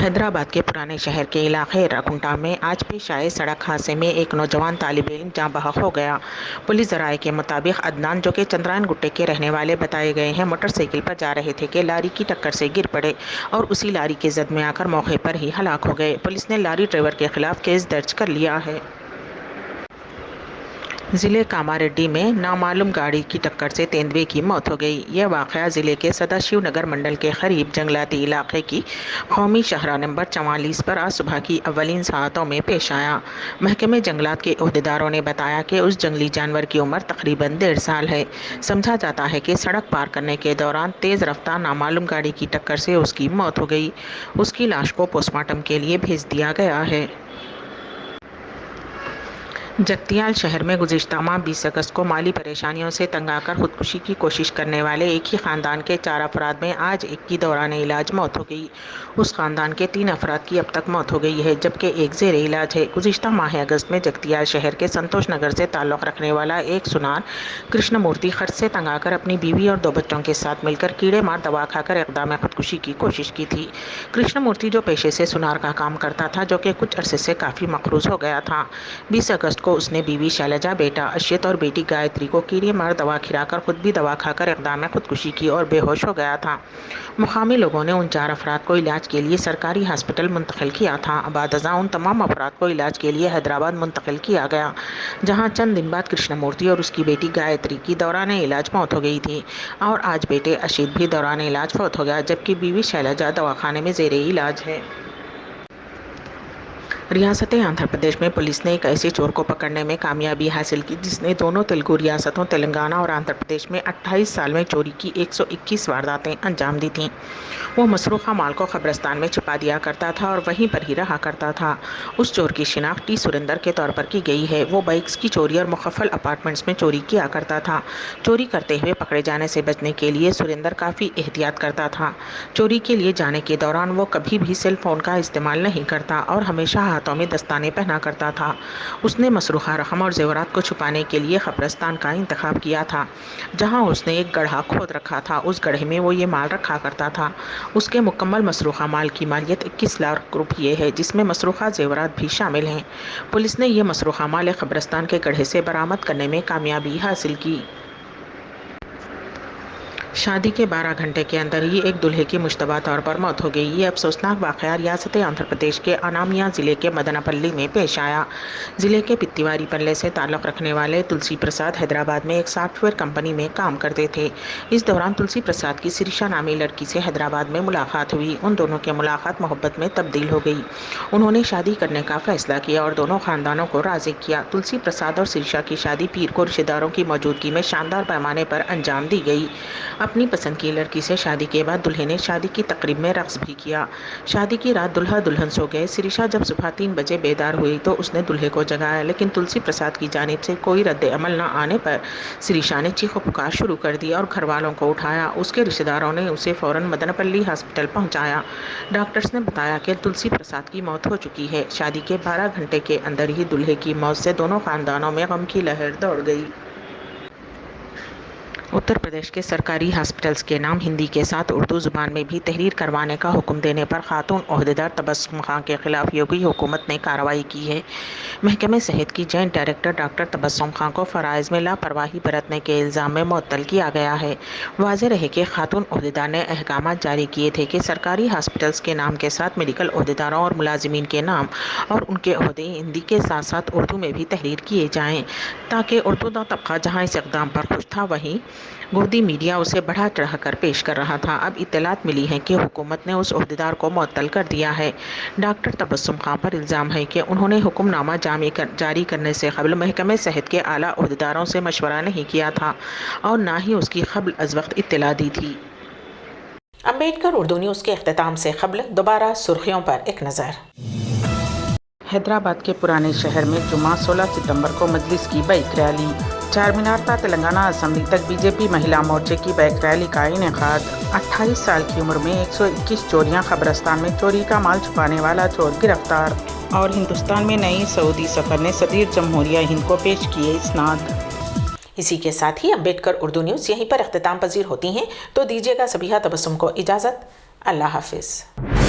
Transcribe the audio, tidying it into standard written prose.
حیدرآباد کے پرانے شہر کے علاقے رکنٹا میں آج پیش آئے سڑک حادثے میں ایک نوجوان طالب علم جاں بحق ہو گیا۔ پولیس ذرائع کے مطابق عدنان، جو کہ چندرائن گٹے کے رہنے والے بتائے گئے ہیں، موٹر سائیکل پر جا رہے تھے کہ لاری کی ٹکر سے گر پڑے اور اسی لاری کے زد میں آ کر موقع پر ہی ہلاک ہو گئے۔ پولیس نے لاری ڈرائیور کے خلاف کیس درج کر لیا ہے۔ ضلع کاماریڈی میں نامعلوم گاڑی کی ٹکر سے تیندوے کی موت ہو گئی۔ یہ واقعہ ضلع کے سداشیو نگر منڈل کے قریب جنگلاتی علاقے کی قومی شاہراہ نمبر 44 پر آج صبح کی اولین ساعتوں میں پیش آیا۔ محکمہ جنگلات کے عہدیداروں نے بتایا کہ اس جنگلی جانور کی عمر تقریباً 1.5 سال ہے۔ سمجھا جاتا ہے کہ سڑک پار کرنے کے دوران تیز رفتار نامعلوم گاڑی کی ٹکر سے اس کی موت ہو گئی۔ اس کی لاش کو پوسٹ مارٹم کے لیے بھیج دیا گیا ہے۔ جگتیال شہر میں گزشتہ ماہ 20 اگست کو مالی پریشانیوں سے تنگ آ کر خودکشی کی کوشش کرنے والے ایک ہی خاندان کے 4 افراد میں آج ایک کی دوران علاج موت ہو گئی۔ اس خاندان کے 3 افراد کی اب تک موت ہو گئی ہے، جبکہ ایک زیر علاج ہے۔ گزشتہ ماہ اگست میں جگتیال شہر کے سنتوش نگر سے تعلق رکھنے والا ایک سنار کرشن مورتی خرچ سے تنگ آ کر اپنی بیوی اور 2 بچوں کے ساتھ مل کر کیڑے مار دوا کھا کر اقدام خودکشی کی کوشش کی تھی۔ کرشن مورتی، جو پیشے سے سنار کا کام کرتا تھا، جو کہ کچھ عرصے سے کافی مقروض ہو گیا تھا، 20 اگست کو اس نے بیوی شیلجا، بیٹا اشیت اور بیٹی گایتری کو کیڑے مار دوا کھلا کر خود بھی دوا کھا کر اقدام خودکشی کی اور بے ہوش ہو گیا تھا۔ مقامی لوگوں نے ان 4 افراد کو علاج کے لیے سرکاری ہاسپٹل منتقل کیا تھا۔ بعد ازاں ان تمام افراد کو علاج کے لیے حیدرآباد منتقل کیا گیا، جہاں چند دن بعد کرشن مورتی اور اس کی بیٹی گایتری کی دوران علاج موت ہو گئی تھی اور آج بیٹے اشیت بھی دوران علاج فوت ہو گیا، جبکہ بیوی شیلجا دواخانے میں زیر علاج ہے۔ ریاست آندھرا پردیش میں پولیس نے ایک ایسے چور کو پکڑنے میں کامیابی حاصل کی جس نے دونوں تلگو ریاستوں تلنگانہ اور آندھرا پردیش میں 28 سال میں چوری کی 121 وارداتیں انجام دی تھیں۔ وہ مسروقہ مال کو قبرستان میں چھپا دیا کرتا تھا اور وہیں پر ہی رہا کرتا تھا۔ اس چور کی شناخت ٹی سریندر کے طور پر کی گئی ہے۔ وہ بائکس کی چوری اور مقفل اپارٹمنٹس میں چوری کیا کرتا تھا۔ چوری کرتے ہوئے پکڑے جانے سے بچنے کے لیے سریندر کافی احتیاط کرتا تھا۔ چوری کے لیے جانے کے دوران وہ کبھی بھی سیل فون کا استعمال نہیں کرتا اور ہمیشہ ہاتھوں میں دستانے پہنا کرتا تھا۔ اس نے مسروقہ رقم اور زیورات کو چھپانے کے لیے قبرستان کا انتخاب کیا تھا، جہاں اس نے ایک گڑھا کھود رکھا تھا۔ اس گڑھے میں وہ یہ مال رکھا کرتا تھا۔ اس کے مکمل مسروقہ مال کی مالیت 21 لاکھ روپیے ہے، جس میں مسروقہ زیورات بھی شامل ہیں۔ پولیس نے یہ مسروقہ مال ایک قبرستان کے گڑھے سے برآمد کرنے میں کامیابی حاصل کی۔ شادی کے 12 گھنٹے کے اندر ہی ایک دلہے کی مشتبہ طور پر موت ہو گئی۔ یہ افسوسناک واقعہ ریاست آندھرا پردیش کے انامیا ضلع کے مدنپلی میں پیش آیا۔ ضلع کے پتیواری پلے سے تعلق رکھنے والے تلسی پرساد حیدرآباد میں ایک سافٹ ویئر کمپنی میں کام کرتے تھے۔ اس دوران تلسی پرساد کی سریشا نامی لڑکی سے حیدرآباد میں ملاقات ہوئی۔ ان دونوں کی ملاقات محبت میں تبدیل ہو گئی۔ انہوں نے شادی کرنے کا فیصلہ کیا اور دونوں خاندانوں کو راضی کیا۔ تلسی پرساد اور سریشا کی شادی پیر کو رشتہ داروں کی موجودگی میں شاندار پیمانے پر انجام دی گئی۔ اپنی پسند کی لڑکی سے شادی کے بعد دلہے نے شادی کی تقریب میں رقص بھی کیا۔ شادی کی رات دلہا دلہن سو گئے۔ سریشا جب صبح 3 بجے بیدار ہوئی تو اس نے دلہے کو جگایا، لیکن تلسی پرساد کی جانب سے کوئی رد عمل نہ آنے پر سریشا نے چیخ و پکار شروع کر دی اور گھر والوں کو اٹھایا۔ اس کے رشتہ داروں نے اسے فوراً مدنپلی ہاسپٹل پہنچایا۔ ڈاکٹرز نے بتایا کہ تلسی پرساد کی موت ہو چکی ہے۔ شادی کے 12 گھنٹے کے اندر ہی دلہے کی موت سے دونوں خاندانوں میں غم کی لہر دوڑ گئی۔ اتر پردیش کے سرکاری ہاسپٹلز کے نام ہندی کے ساتھ اردو زبان میں بھی تحریر کروانے کا حکم دینے پر خاتون عہدیدار تبسم خان کے خلاف یوگی حکومت نے کارروائی کی ہے۔ محکمہ صحت کی جوائنٹ ڈائریکٹر ڈاکٹر تبسم خان کو فرائض میں لاپرواہی برتنے کے الزام میں معطل کیا گیا ہے۔ واضح رہے کہ خاتون عہدیدار نے احکامات جاری کیے تھے کہ سرکاری ہاسپٹلز کے نام کے ساتھ میڈیکل عہدیداروں اور ملازمین کے نام اور ان کے عہدے ہندی کے ساتھ ساتھ اردو میں بھی تحریر کیے جائیں، تاکہ اردو داں طبقہ جہاں اس اقدام پر خوش تھا، وہیں گودی میڈیا اسے بڑھا چڑھا کر پیش کر رہا تھا۔ اب اطلاعات ملی ہیں کہ حکومت نے اس عہدیدار کو معطل کر دیا ہے۔ ڈاکٹر تبسم خان پر الزام ہے کہ انہوں نے حکم نامہ جاری کرنے سے قبل محکمہ صحت کے اعلیٰ عہدیداروں سے مشورہ نہیں کیا تھا اور نہ ہی اس کی قبل از وقت اطلاع دی تھی۔ امبیڈکر اردو نیوز کے اختتام سے قبل دوبارہ سرخیوں پر ایک نظر۔ حیدرآباد کے پرانے شہر میں جمعہ 16 ستمبر کو مجلس کی بائک ریلی۔ چار مینار تا تلنگانہ اسمبلی تک بی جے پی مہیلا مورچے کی بائک ریلی کا انعقاد۔ 28 سال کی عمر میں 121 چوریاں، قبرستان میں چوری کا مال چھپانے والا چور گرفتار۔ اور ہندوستان میں نئی سعودی سفر نے صدر جمہوریہ ہند کو پیش کیے اسناد۔ اسی کے ساتھ ہی امبیڈکر اردو نیوز یہیں پر اختتام پذیر ہوتی ہیں، تو دیجیے گا سبیحہ تبسم کو اجازت۔ اللہ حافظ۔